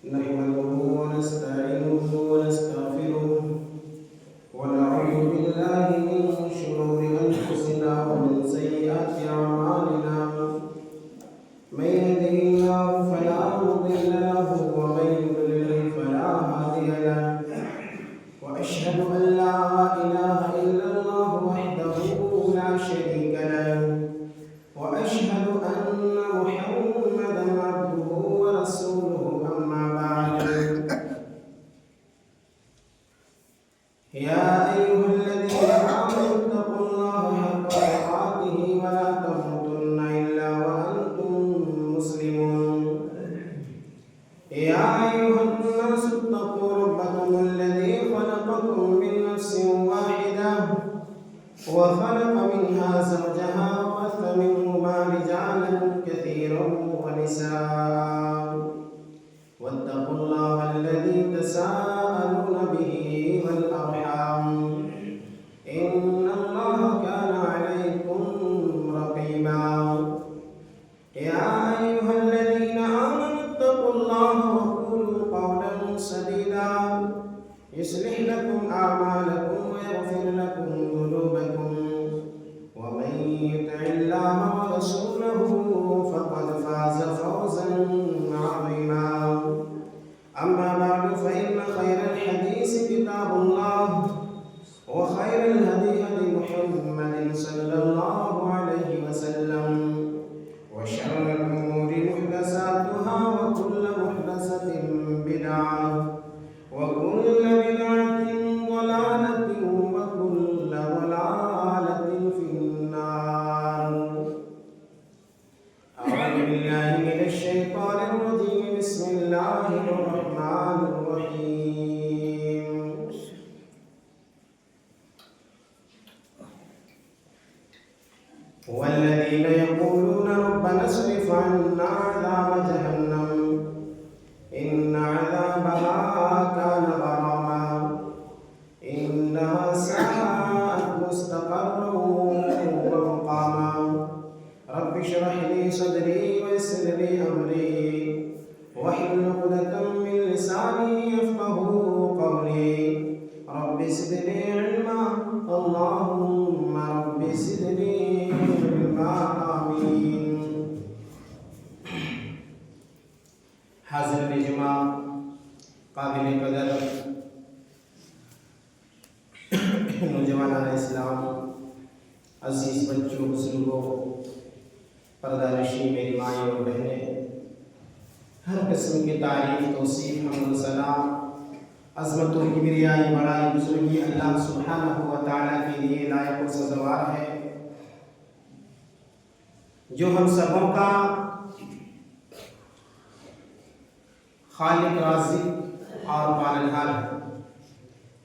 نحمده ونستعينه ونستغفره ونعوذ بالله من شرور أنفسنا ومن سيئات أعمالنا من يهده الله فلا مضل له ومن يضلل فلا هادي له وأشهد أن لا إله إلا الله وحده لا شريك له وأشهد أن محمدا عبده ورسوله أما بعد يا أيها الذين آمنوا اتقوا الله حق تقاته ولا تموتن إلا وأنتم مسلمون يا أيها الناس اتقوا ربكم الذي خلقكم من نفس واحدة وخلق منها زوجها وبث منهما رجالا كثيرا ونساء واتقوا الله الذي تساءلون به والأرحام إن الله كان عليكم رقيبا يا أيها الذين آمنوا اتقوا الله وقولوا قولا سديدا يصلح لكم أعمالكم ويغفر لكم ذنوبكم ومن يطع الله ورسوله فقد فاز فوزا عظيما أما بعد فإن خير الحديث كتاب الله وخير الهدي هدي محمد صلى الله عليه وسلم وشر الأمور محدثاتها وكل محدثة بدعة وكل بدعة ضلالة وكل ضلالة في النار أعوذ بالله من الشيطان الرجيم بسم الله الرحمن الرحيم والذين يقولون ربنا اصرف عنا عذاب جهنم إن عذابها كان غراما إنها ساءت مستقرا ومقاما رب اشرح لي صدري ويسر لي أمري واحلل عقدة من لساني يفقهوا قولي رب زدني علما اللهم رب زدني علما آمين. حاضر جمع قابل قدر نوجوانان اسلام، عزیز بچوں، بزرگوں، پردہ نشین میری مائیں اور بہنیں، ہر قسم کی تعریف، توصیف، حمد و ثنا، عظمت و کبریائی، بڑائی، بزرگی اللہ سبحانہ و تعالیٰ کے لیے لائق و سزاوار ہے، جو ہم سبوں کا خالق، رازق اور پالنہار ہے۔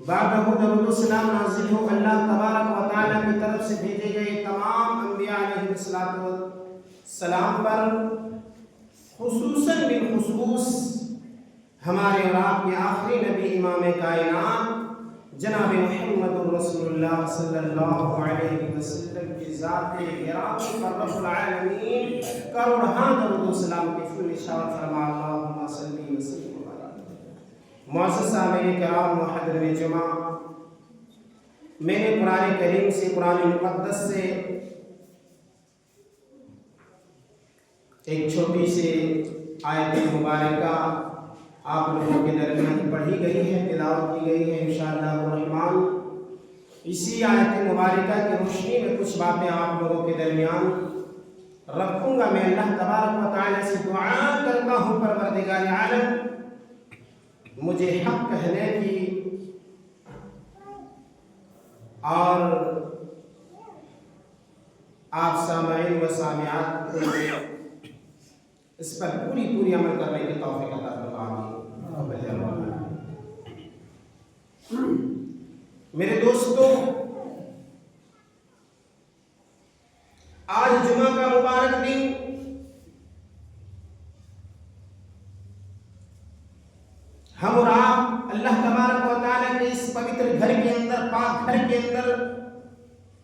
بعدہ درود و سلام نازل ہو اللہ تبارک و تعالیٰ کی طرف سے بھیجے گئے تمام انبیاء علیہ السلام پر، خصوصاً بالخصوص ہمارے اور آپ کے آخری نبی امام کائنات جناب محمد رسول اللہ صلی اللہ علیہ وسلم کی ذات گرامی پر رب العالمین کروڑہاں درود و سلام کی فل اشارت فرما اللہم صلی وسلم وبارک۔ معزز سامعین کرام، محترم جمع، میں نے قرآن کریم سے، قرآن مقدس سے ایک چھوٹی سی آیت مبارکہ آپ لوگوں کے درمیان پڑھی گئی ہے، تلاوت کی گئی ہے انشاءاللہ الرحمن۔ اسی آیت مبارکہ کی روشنی میں کچھ باتیں آپ لوگوں کے درمیان رکھوں گا۔ میں اللہ تبارک و تعالیٰ سے دعا کرتا ہوں پروردگار عالم مجھے حق کہنے کی اور آپ سامعین و سامعات کو اس پر پوری عمل کرنے کی توفیق عطا فرمائے۔ میرے دوستو، آج جمعہ کا مبارک دن ہم اور آپ اللہ تبارک و تعالیٰ کے اس پوتر گھر کے اندر، پاک گھر کے اندر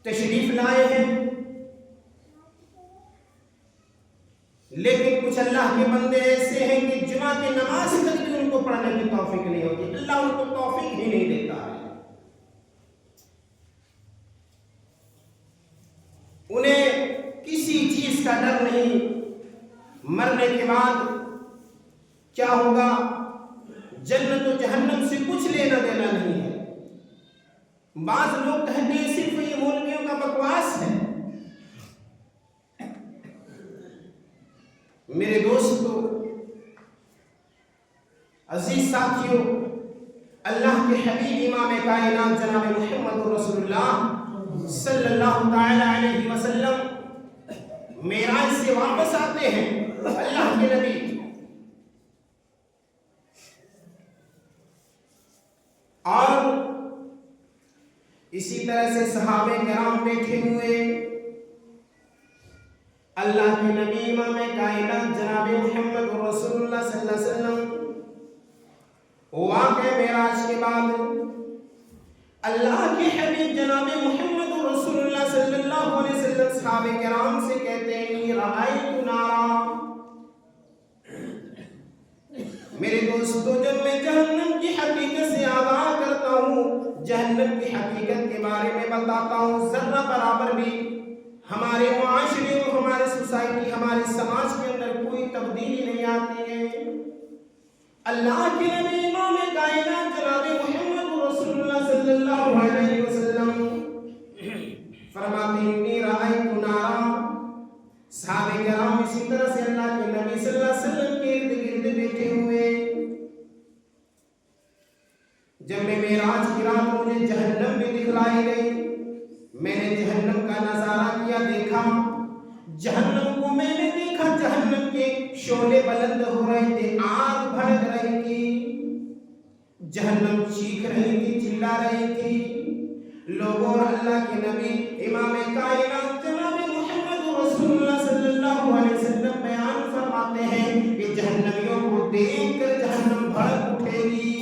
تشریف لائے ہیں، لیکن کچھ اللہ کے بندے ایسے ہیں کہ جمعہ کی نماز تک بھی ان کرنے کی توفیق نہیں ہوتی، اللہ ان کو توفیق ہی نہیں دیتا ہے۔ انہیں کسی چیز کا ڈر نہیں، مرنے کے بعد کیا ہوگا، جنت و جہنم سے کچھ لینا دینا نہیں ہے۔ بعض لوگ کہتے ہیں صرف یہ مولویوں کا بکواس ہے۔ میرے دوستو، عزیز ساتھیوں، اللہ کے حبیب امام کائنات جناب محمد رسول اللہ صلی اللہ تعالی علیہ وسلم معراج سے واپس آتے ہیں، اللہ کے نبی، اور اسی طرح سے صحابہ کرام بیٹھے ہوئے، اللہ کے نبی امام کائنات جناب محمد رسول اللہ صلی اللہ علیہ وسلم واقع معراج کے بعد اللہ کے حبیب جناب محمد رسول اللہ صلی اللہ علیہ وسلم صحابہ کرام سے کہتے ہیں رأیت نارا، میرے دوستو جب میں جہنم کی حقیقت سے آگاہ کرتا ہوں، جہنم کی حقیقت کے بارے میں بتاتا ہوں، ذرہ برابر بھی ہمارے معاشرے اور ہمارے سوسائٹی، ہمارے سماج کے اندر کوئی تبدیلی نہیں آتی ہے۔ اللہ کے نبی امام کائنات جناب محمد رسول اللہ صلی اللہ علیہ وسلم فرماتے ہیں انی رأیت نارا، صحابہ کرام اسی طرح سے اللہ کے نبی صلی اللہ علیہ وسلم کے ارد گرد بیٹھے ہوئے، جب میں معراج کی رات مجھے جہنم بھی دکھلائی گئی، میں نے جہنم کا نظارہ کیا، دیکھا جہنم کو، میں نے دیکھا جہنم کے شعلے بلند ہو رہے تھے، آگ بھڑک رہی تھی، جہنم چیخ رہی تھی، چلا رہی تھی۔ لوگوں اور اللہ کے نبی امام کائنات جناب محمد رسول اللہ صلی اللہ علیہ وسلم بیان فرماتے ہیں کہ جہنمیوں کو دیکھ کر جہنم بھڑک اٹھے گی۔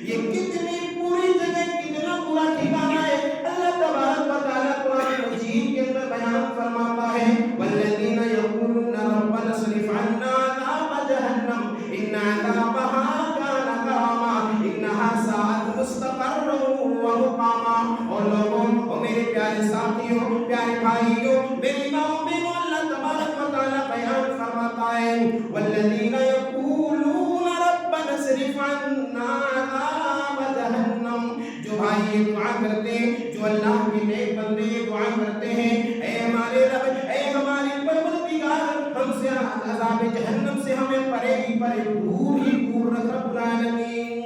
یہ کتنی پوری جگہ، کتنا برا ٹھکانہ ہے۔ اللہ تبارک و تعالیٰ قرآن مجید کے اندر بیان فرماتا ہے والذین یقولون ربنا اصرف عنا عذاب جہنم ان عذابها کان غراما انها ساءت مستقرا ومقاما۔ اور لوگوں، اور میرے پیارے ساتھیوں، پیارے بھائیوں، میری ماں بہنوں، اللہ تبارک و تعالیٰ بیان فرماتا ہے والذین یقولون ربنا اصرف عنا عذاب جہنم۔ جو بھائی یہ دعا کرتے ہیں، جو اللہ کے نیک بندے یہ دعا کرتے ہیں، اے ہمارے رب، اے ہمارے پروردگار، ہم سے عذاب جہنم سے ہمیں پرے ہی پرے، دور ہی دور رکھ رب العالمین،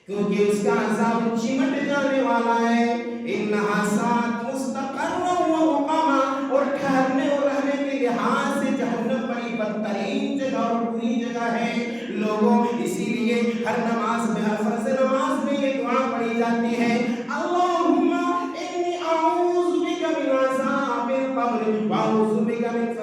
کیونکہ اس کا عذاب چمٹ جانے والا ہے۔ انہا ساعت مستقر و مقامہ، اور ٹھہرنے اور رہنے کے لحاظ سے جہنم بڑی بدترین جگہ اور بری جگہ ہے۔ لوگوں، اسی لیے ہر نماز میں، ہر فرض نماز میں یہ دعا پڑھی جاتی ہے اللہم انی اعوذ بک من عذاب القبر واعوذ بک من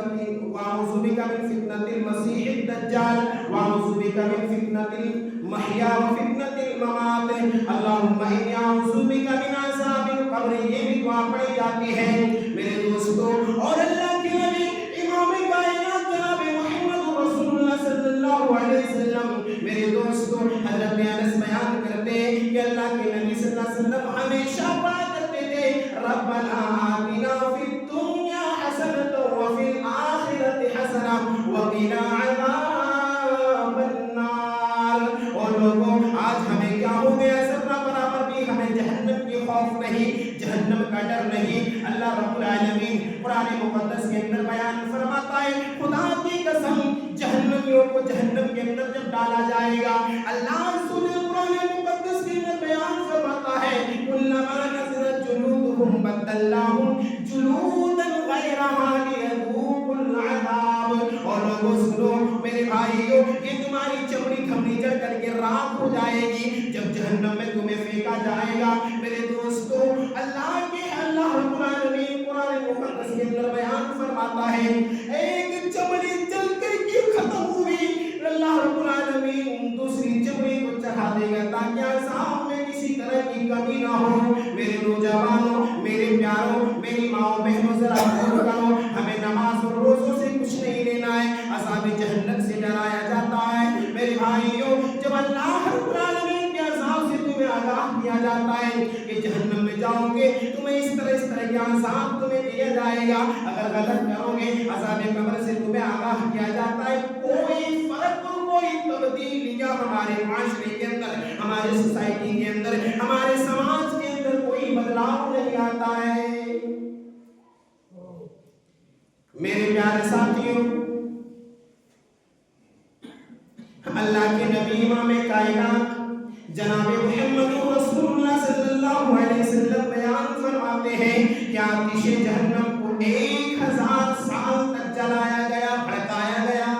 فتنة المسیح الدجال واعوذ بک من فتنة المحیا وفتنة الممات اللہم انی اعوذ بک من عذاب القبر۔ یہ بھی دعا پڑھی جاتی ہے میرے دوستو۔ اور اللہ کے نبی امام کائنات جناب محمد رسول اللہ صلی اللہ علیہ وسلم، میرے دوستو، حضرت انس بیان کرتے ہیں کہ اللہ کے نبی صلی اللہ علیہ وسلم ہمیشہ پڑھا کرتے تھے ربنا آتنا فی الدنیا حسنۃ وفی الآخرۃ حسنۃ وقنا عذاب النار۔ اور لوگوں، آج ہمیں کیا ہو گیا، ذرہ برابر بھی ہمیں جہنم کی خوف نہیں، جہنم کا ڈر نہیں۔ اللہ رب العالمین قرآن مقدس کے اندر بیان فرماتا ہے خدا کی قسم، جہنمیوں کو جہنم کے اندر جب ڈالا جائے گا، اللہ رسول قرآن مقدس کے اندر بیان فرماتا ہے کلما نضجت جلودہم بدلناہم جلودا غیرہا لیذوقوا العذاب۔ اور لوگوں سنو میرے بھائیوں، یہ تمہاری چمڑی کھمڑی جل کر کے راکھ ہو جائے گی جب جہنم میں تمہیں پھینکا جائے گا۔ میرے دوستو، اللہ رب العالمین قرآن مقدس کے اندر بیان فرماتا ہے ایک چمڑی جل کر کے ختم ہوئی، اللہ رب العالمین دوسری چمڑی کو چڑھا دے گا تاکہ عذاب میں کسی طرح کی کمی نہ ہو۔ میرے نوجوانوں، میرے پیاروں، میری ماں بہنوں، ذرا غور کرو، ہمیں نماز اور روزوں سے کچھ نہیں لینا ہے، عذاب جہنم سے ڈرایا جاتا ہے۔ میرے بھائیوں، آگاہ کیا جاتا ہے کہ جہنم میں جاؤ گے تمہیں اس طرح کے عذاب تمہیں دیا جائے گا، اگر غلط کرو گے عذاب قبر سے تمہیں آگاہ کیا جاتا ہے۔ کوئی فرق اور کوئی تبدیلیاں ہمارے معاشرے کے اندر، ہمارے سوسائٹی کے اندر، ہمارے سماج کے اندر کوئی بدلاؤ نہیں آتا ہے۔ میرے پیارے ساتھیوں، اللہ کے نبی امام کائنات جناب محمد رسول اللہ صلی اللہ علیہ وسلم بیان فرماتے ہیں کہ آتش جہنم کو 1000 سال تک جلایا گیا، بھڑکایا گیا۔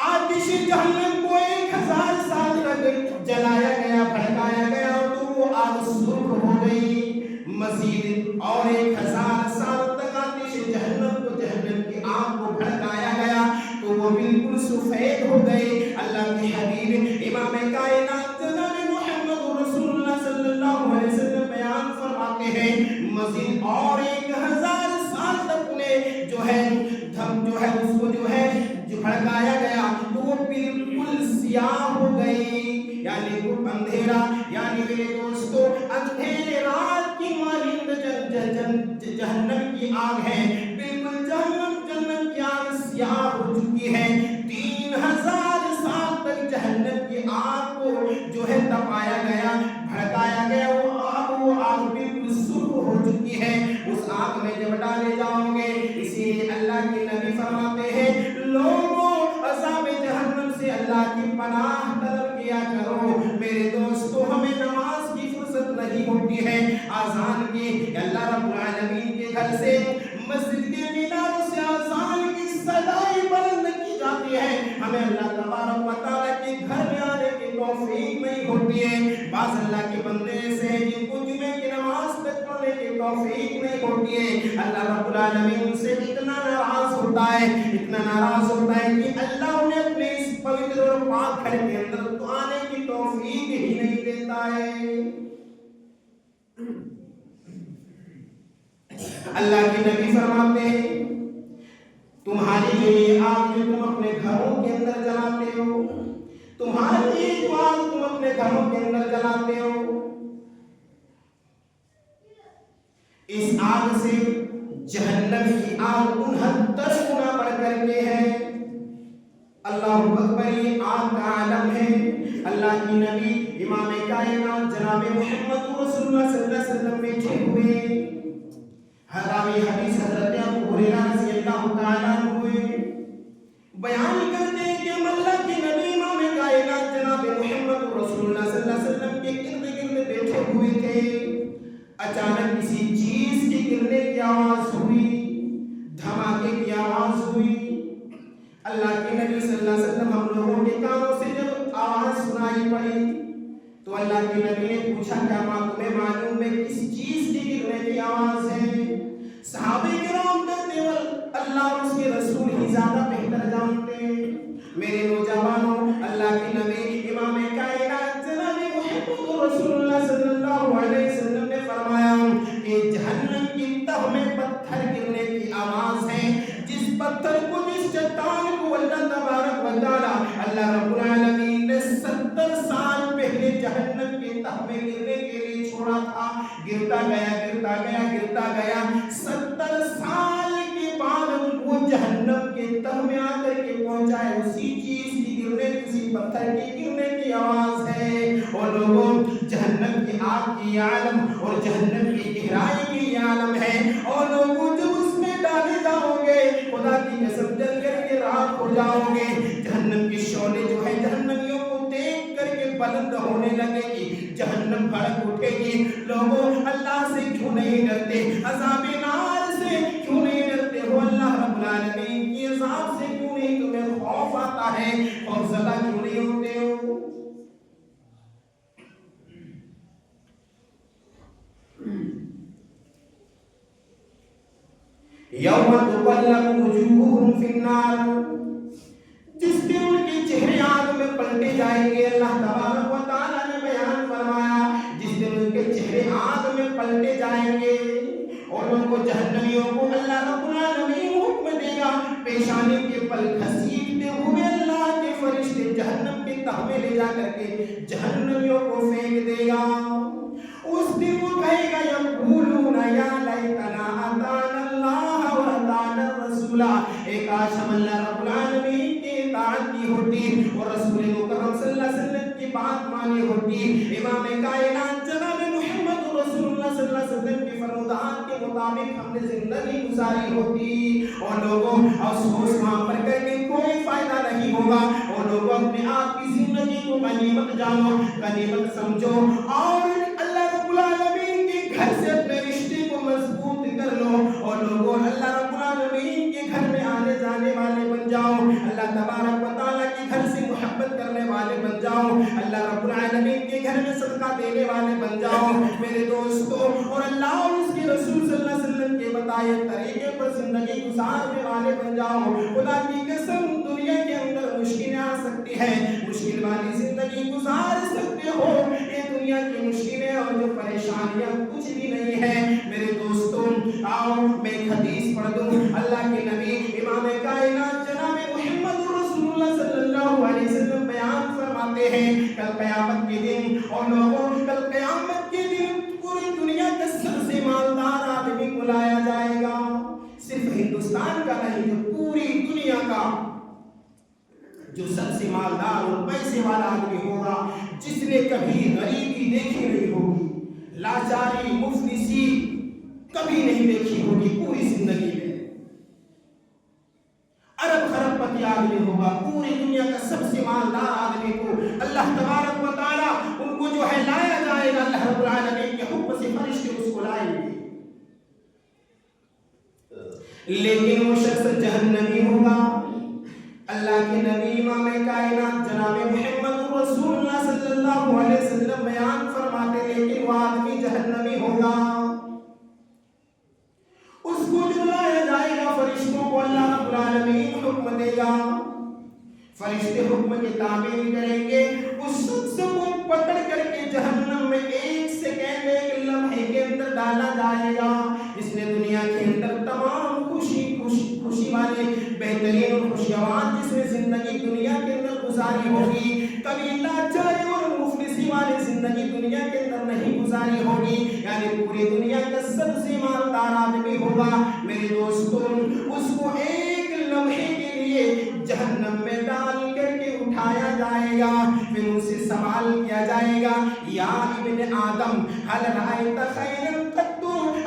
آتش جہنم کو 1000 سال تک جلایا گیا، بھڑکایا گیا تو وہ آگ سرخ ہو گئی۔ مزید اور 1000 سال تک آتش جہنم کو، جہنم کی آگ کو بھڑکایا گیا تو وہ بالکل سفید ہو گئی۔ اللہ کے حبیب امام کائنات جناب محمد رسول اللہ صلی اللہ علیہ وسلم بیان فرماتے ہیں مزید اور 1000 سال تک انہیں جو ہے اس کو جو بھڑکایا گیا تو وہ بالکل سیاہ ہو گئی، یعنی وہ اندھیرا، یعنی میرے دوستو اندھیرے رات کی مانند جہنم کی آگ ہے، بالکل جہنم کی آگ سیاہ ہو چکی ہے۔ 3000 سال تک جہنم کی آگ کو جو ہے تپایا گیا، بھڑکایا گیا، وہ آگ بالکل سرخ ہو چکی ہے۔ اس آگ میں جب ڈالے جاؤ گے، اسی لیے اللہ کے نبی فرماتے ہیں لوگوں عذاب جہنم سے اللہ کی پناہ طلب کیا کرو۔ میرے دوستو ہمیں نماز کی فرصت نہیں ہوتی ہے، آذان کی، اللہ رب العالمین کے گھر سے مسجد کے میناروں سے آذان کی صدائیں بلند کی جاتی ہے، ہمیں اللہ تبارک و تعالیٰ کے گھر میں آنے کی توفیق نہیں ہوتی ہے۔ بعض اللہ کے بندے ایسے ہیں جن کو جمعے کی نماز تک پڑھنے کی توفیق نہیں ہوتی ہے، اللہ رب العالمین ان سے اتنا ناراض ہوتا ہے، اتنا ناراض ہوتا ہے کہ اللہ انہیں اپنے اس پوتر اور پاک گھر کے اندر تو آنے کی توفیق ہی نہیں دیتا ہے۔ اللہ کے نبی فرماتے ہیں تمہاری جو یہ آگ جو تم اپنے گھروں کے اندر جلاتے ہو، تمہاری یہ جو آگ تم اپنے گھروں کے اندر جلاتے ہو، اس آگ سے جہنم کی آگ 69 گنا بڑھ کر کے ہے۔ اللہ اکبر، یہ آگ کا عالم ہے۔ اللہ کی نبی امام کائنات جناب محمد رسول اللہ صلی اللہ علیہ وسلم بیٹھے ہوئے، راوی حدیث حضرت ابو ہریرہ رضی اللہ تعالیٰ عنہ بیان کرتے ہیں کہ ہم اللہ کے نبی امام کائنات جناب محمد رسول اللہ صلی اللہ علیہ وسلم کے ارد گرد بیٹھے ہوئے تھے، اچانک کسی چیز کے گرنے کی آواز ہوئی، دھماکے کی آواز ہوئی۔ اللہ کے نبی صلی اللہ علیہ وسلم ہم لوگوں کے کانوں سے جب آواز سنائی پڑی تو اللہ کے نبی نے پوچھا کیا تمہیں معلوم ہے کس چیز کی گرنے کی آواز ہے؟ صحابہ کرام کہتے ہیں اللہ اور اس کے رسول ہی زیادہ بہتر جانتے ہیں۔ میرے نوجوانوں، اللہ کے نبی امام کائنات جناب محمد رسول اللہ صلی اللہ علیہ وسلم نے فرمایا کہ جہنم کی تہ میں پتھر گرنے کی آواز ہے، جس پتھر کو، جس چٹان کو اللہ تبارک و تعالی اللہ رب العالمین نے 70 سال پہلے جہنم کی تہ میں گرنے کے لیے چھوڑا تھا، گرتا گیا 70 سال کے بعد وہ جہنم کے تہ میں آ کر کے پہنچا ہے، اسی چیز کی گرنے، کسی پتھر کی گرنے کی آواز ہے۔ اور لوگوں، جہنم کی آگ کی عالم اور جہنم کی گہرائی کی عالم ہے، اور لوگوں جب اس میں ڈالے جاؤ گے خدا کی قسم جل کر کے راکھ ہو جاؤ گے۔ جہنم کی شعلے جو ہے جہنمیوں کو دیکھ کر کے بلند ہونے لگے گی، جہنم بھڑک اٹھے گی۔ لوگوں، اللہ سے کیوں نہیں ڈرتے؟ عذاب نار سے کیوں نہیں ڈرتے ہو؟ اللہ رب العالمین کی عذاب سے کیوں نہیں تمہیں خوف آتا ہے؟ خوف زدہ کیوں نہیں ہوتے ہو؟ یوم تقلب وجوہہم فی النار، جس دن ان کے چہرے آگ میں پلٹے جائیں گے، اللہ تبارک و تعالیٰ نے بیان فرمایا جس دن ان کے چہرے آگ میں پلٹے جائیں گے اور ان کو جہنمیوں کو اللہ رب العالمین حکم دے گا پیشانی کے پل گھسیٹتے ہوئے اللہ کے فرشتے جہنم کے تہمے لے جا کر کے جہنمیوں کو پھینک دے گا. اس دن وہ کہے گا یقولون یا لیتنا اطعنا اللہ و اطعنا الرسول، ایک کاش ہم اللہ رب العالمین کی اطاعت کی ہوتی اور رسول مکرم صلی اللہ علیہ وسلم کی بات مانی ہوتی. امام کائنات جناب محمد رسول اللہ صلی اللہ علیہ وسلم کی فرمودات کے مطابق ہم نے زندگی گزاری ہوتی. اور لوگوں افسوس وہاں پر کر کے کوئی فائدہ نہیں ہوگا. اور لوگوں اپنے آپ کی زندگی کو غنیمت جانو، غنیمت سمجھو، اور اللہ رب العالمین کے گھر سے اپنے رشتے کو مضبوط کر لو. اور لوگوں اللہ رب العالمین کے گھر میں آنے جانے والے بن جاؤ، اللہ تبارک و تعالیٰ کے گھر سے محبت کرنے والے بن جاؤ، اللہ رب العالمین کے گھر میں صدقہ دینے والے بن جاؤ میرے دوستو. اور اللہ اور اس کے رسول صلی اللہ علیہ وسلم کے بتائے طریقے پر زندگی گزارنے والے بن جاؤ. خدا کی قسم دنیا کے اندر مشکلیں آ سکتی ہے، مشکل والی زندگی گزار سکتے ہو. یہ دنیا کی مشکلیں اور جو پریشانیاں کچھ بھی نہیں ہے میرے دوستوں. آؤ میں ایک حدیث پڑھ دوں. اللہ کے نبی امام کائنات جناب محمد رسول اللہ صلی اللہ علیہ وسلم بیان فرماتے ہیں کل قیامت کے دن، اور لوگوں کل قیامت کے دن پوری دنیا کا سب سے مالدار آدمی کو لایا جائے گا. صرف ہندوستان کا نہیں، جو پوری دنیا کا جو سب سے مالدار اور پیسے والا آدمی ہوگا، جس نے کبھی غریبی دیکھی نہیں ہوگی، لاچاری مفلسی کبھی نہیں دیکھی ہوگی پوری زندگی میں، ارب خرب پتی آدمی ہوگا، پوری دنیا کا سب سے مالدار آدمی کو اللہ تبارک و تعالیٰ ان کو جو ہے لایا جائے گا. اللہ رب العالمین کے حکم سے فرشتے اس کو لائیں گے. لیکن وہ شخص جہنمی ہوگا. اللہ کے نبی امام کائنات جناب محمد رسول اللہ صلی اللہ علیہ وسلم بیان فرماتے لیکن وہ آدمی جہنمی ہوگا. اس کو جو لایا جائے گا فرشتوں کو اللہ رب العالمین حکم دے گا، فرشتے حکم کے تابع کریں گے. اس شخص کو پکڑ کر کے جہنم میں ایک سیکنڈ ایک لمحے کے اندر ڈالا جائے گا. اس نے دنیا کے اندر تمام خوشی والے بہترین اور خوشیوان جس نے زندگی دنیا کے اندر گزاری ہوگی، کبھی لاچاری اور مفلسی والی زندگی دنیا کے اندر نہیں گزاری ہوگی. یعنی پوری دنیا کا سب سے مالدار آدمی ہوگا میرے دوستوں. اس کو ایک لمحے کے لیے جہنم میں ڈال کر کے اٹھایا جائے گا. پھر ان سے سوال کیا جائے گا یا ابن آدم هل رأيت خیرا قط،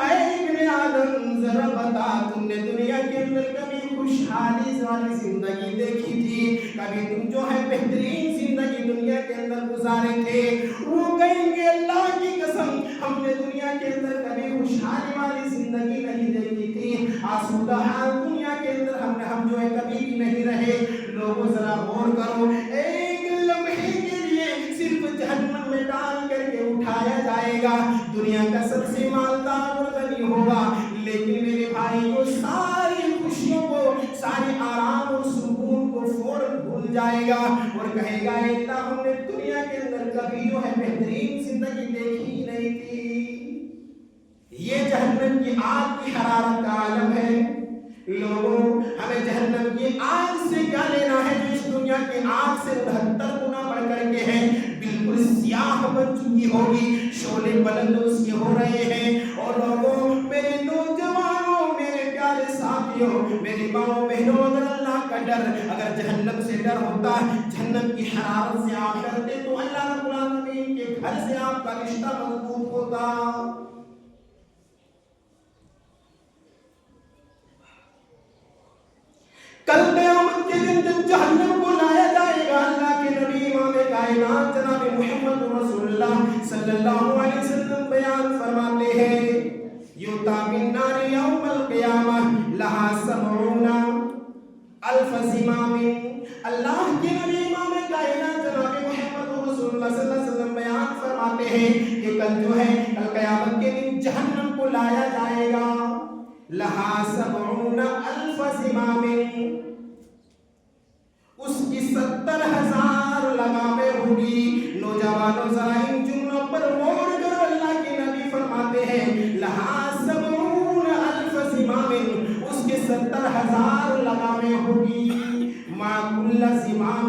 اے ابن آدم ذرا بتا تم نے دنیا کے اندر کبھی خوشحالی والی زندگی دیکھی تھی، کبھی تم جو ہے بہترین زندگی دنیا کے اندر گزارے تھے؟ وہ کہیں گے اللہ کی قسم ہم نے دنیا کے اندر کبھی خوشحالی والی زندگی نہیں دیکھی تھی، آسودہ حال دنیا کے اندر ہم جو ہے کبھی بھی نہیں رہے. لوگوں ذرا غور کرو، ایک لمحے کے لیے صرف جہنم میں ڈال کر کے اٹھایا جائے گا. دنیا کا سب سے مالدار اور غنی ہوگا، لیکن میرے بھائی کو ساری خوشیوں کو، سارے آرام اور سکون کو فوراً بھول جائے گا اور کہے گا اللہ ہم نے دنیا کے اندر کبھی جو ہے بہترین زندگی دیکھی ہی نہیں تھی. یہ جہنم کی آگ کی حرارت کا عالم ہے. لوگوں ہمیں جہنم کی آگ سے کیا لینا ہے جو اس دنیا کی آگ سے 69 گنا بڑھ کر کے ہے، بالکل سیاہ بن چکی ہوگی، شعلے بلند اس کے ہو رہے ہیں. اور لوگوں میرے نوجوانوں، میرے پیارے ساتھیوں، میری ماں بہنوں، اگر اللہ کا ڈر، اگر جہنم سے ڈر ہوتا، جہنم کی حرارت سے آپ ڈرتے تو اللہ رب العالمین کے گھر سے آپ کا رشتہ مضبوط ہوتا. کل قیامت کے دن جب جہنم کو لایا جائے گا، اللہ کے نبی امام کائنات جناب محمد رسول اللہ صلی اللہ علیہ وسلم بیان فرماتے ہیں یوتا بالنار یوم القیامہ لہا 70,000 زمام. اللہ کے نبی امام کائنات جناب محمد رسول اللہ صلی اللہ علیہ وسلم بیان فرماتے ہیں کہ کل جو ہے کل قیامت کے دن جہنم کو لایا جائے گا، لہا 70,000 زمام، اس کی 70,000 لگامیں ہوگی. نوجوانوں ذرا ان جملوں پر غور کرو. اللہ کے نبی فرماتے ہیں لہا 70,000 زمام، اس کے 70,000 لگامیں ہوگی. ما کل زمام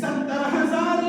70,000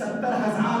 70,000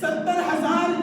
70,000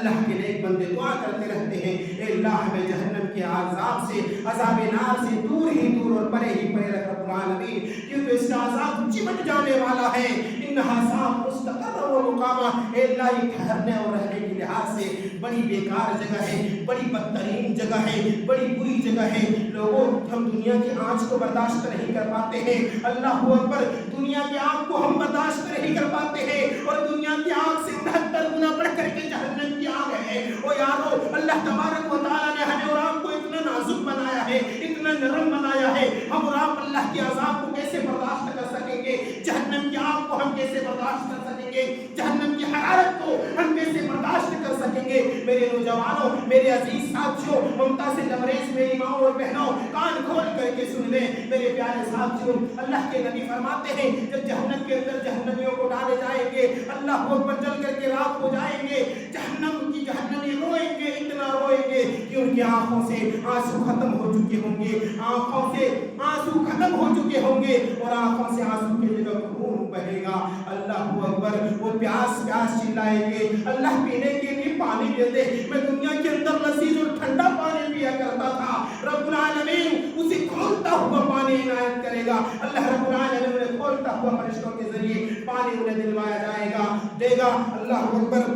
اللہ کے نیک بندے دعا کرتے رہتے ہیں اے اللہ ہمیں جہنم کے عذاب سے عذاب نار سے دور ہی دور اور پرے ہی پرے رکھ رب العالمین، کیونکہ اس کا عذاب چمٹ جانے والا ہے۔ انہا ساعۃ مستقر و مقامہ، اے اللہ یہ ٹھہرنے اور رہنے کے لحاظ سے بڑی بیکار جگہ ہے، بڑی بدترین جگہ ہے، بڑی بری جگہ ہے۔ لوگوں ہم دنیا کی آنچ کو برداشت نہیں کر پاتے ہیں، اللہ اکبر، دنیا کی آگ کو ہم برداشت نہیں کر پاتے ہیں، اور دنیا کی آگ سے 69 گنا بڑھ کر کے جہنم کی آگ ہے۔ او یارو، اللہ تبارک و تعالیٰ نے ہمیں اور آپ کو اتنا نازک بنایا ہے، اتنا نرم بنایا ہے، ہم اور آپ اللہ کے عذاب کو کیسے برداشت کر سکیں گے؟ جہنم کی آگ کو ہم کیسے برداشت کر سکیں گے؟ جہنم کی حرارت کو ہم کیسے برداشت کر سکیں گے؟ میرے نوجوانوں، میرے عزیز ساتھیوں، ممتاز لبریز میری ماں اور بہنوں، کان کھول کر کے سن لیں میرے پیارے ساتھیوں، اللہ کے نبی فرماتے ہیں جب جہنم کے اندر جہنمیوں کو ڈالے جائیں گے، اللہ پر جل کر کے راکھ ہو جائیں گے، جہنم کی جہنمی روئیں گے، اتنا روئیں گے کہ ان کی آنکھوں سے آنسو ختم ہو چکے ہوں گے، آنکھوں سے آنسو ختم ہو چکے ہوں گے، اور آنکھوں سے آنسو کی جگہ خون بہے گا۔ اللہ اکبر، وہ پیاس پیاس چلائیں گے، اللہ پینے کے لیے پانی دے دے، میں دنیا کے اندر لذیذ اور ٹھنڈا پانی پیا کرتا تھا، رب العالمین اسے کھولتا ہوا پانی عنایت کرے گا۔ اللہ رب العالمین انہیں کھولتا ہوا فرشتوں کے ذریعے پانی انہیں دلوایا جائے گا، دے گا۔ اللہ اکبر،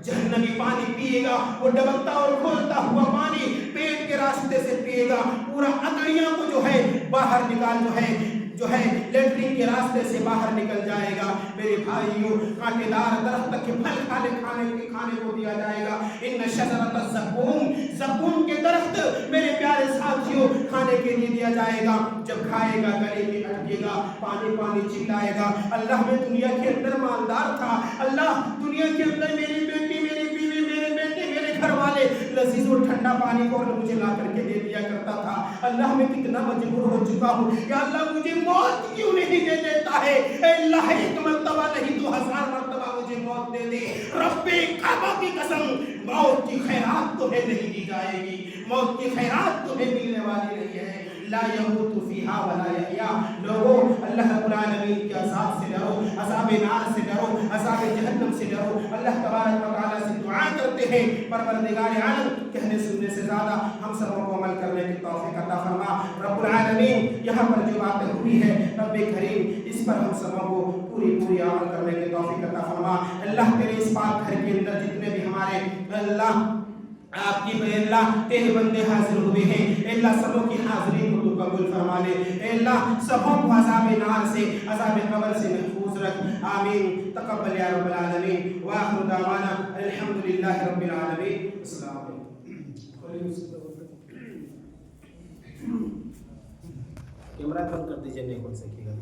جہنمی پانی پیے گا، وہ ڈبکتا اور کھولتا ہوا پانی پیٹ کے راستے سے پیے گا، پورا اکڑیاں کو جو ہے باہر نکال جو ہے لیٹرین کے راستے سے باہر نکل جائے گا۔ میرے بھائیوں، کانٹے دار درخت کے پھل کھانے کو دیا جائے گا۔ ان شجرۃ الزقوم، زقوم کے درخت میرے پیارے ساتھیوں کھانے کے لیے دیا جائے گا۔ جب کھائے گا گلے میں اٹکے گا، پانی پانی چلائے گا، اللہ میں دنیا کے اندر مالدار تھا، اللہ دنیا کے اندر میری بیٹی، میری بیوی، میرے بیٹے، میرے گھر والے لذیذ اور ٹھنڈا پانی کو مجھے لا کر کے دے دیا کرتا تھا، اللہ میں کتنا مجبور ہو چکا ہوں، یا اللہ مجھے موت کیوں نہیں دے دیتا ہے؟ اے اللہ ایک مرتبہ نہیں 2000 مرتبہ مجھے موت دے دے، رب کعبہ کی قسم، موت کی خیرات تمہیں نہیں دی جائے گی، موت کی خیرات تمہیں ملنے والی نہیں ہے۔ لا يموت فيها ولا يحيا، لوگوں اللہ رب العالمین کے عذاب سے ڈرو، عذاب نار سے ڈرو، عذاب جہنم سے ڈرو، اللہ تبارک و تعالیٰ سے دعا کرتے ہیں پروردگار عالم کہنے سننے سے زیادہ ہم سبوں کو عمل کرنے کی توفیق عطا فرما۔ رب العالمین یہاں پر جو باتیں ہوئی ہے رب کریم اس پر ہم سبوں کو پوری عمل کرنے کی توفیق عطا فرما۔ اللہ تیرے اس پاک گھر کے اندر جتنے بھی ہمارے اللہ آپ کی بے اللہ تیرے بندے حاضر ہوئے ہیں، اے اللہ سبوں کی حاضری کو تو قبول فرما لے، اے اللہ سبوں کو عذاب نار سے، عذاب قبر سے محفوظ رکھ، آمین۔ تقبل یا رب العالمین، وآخر دعوانا الحمدللہ رب العالمین۔ السلام علیکم۔ کیمرہ بند کر دیجئے، نہیں کھول سکے گا۔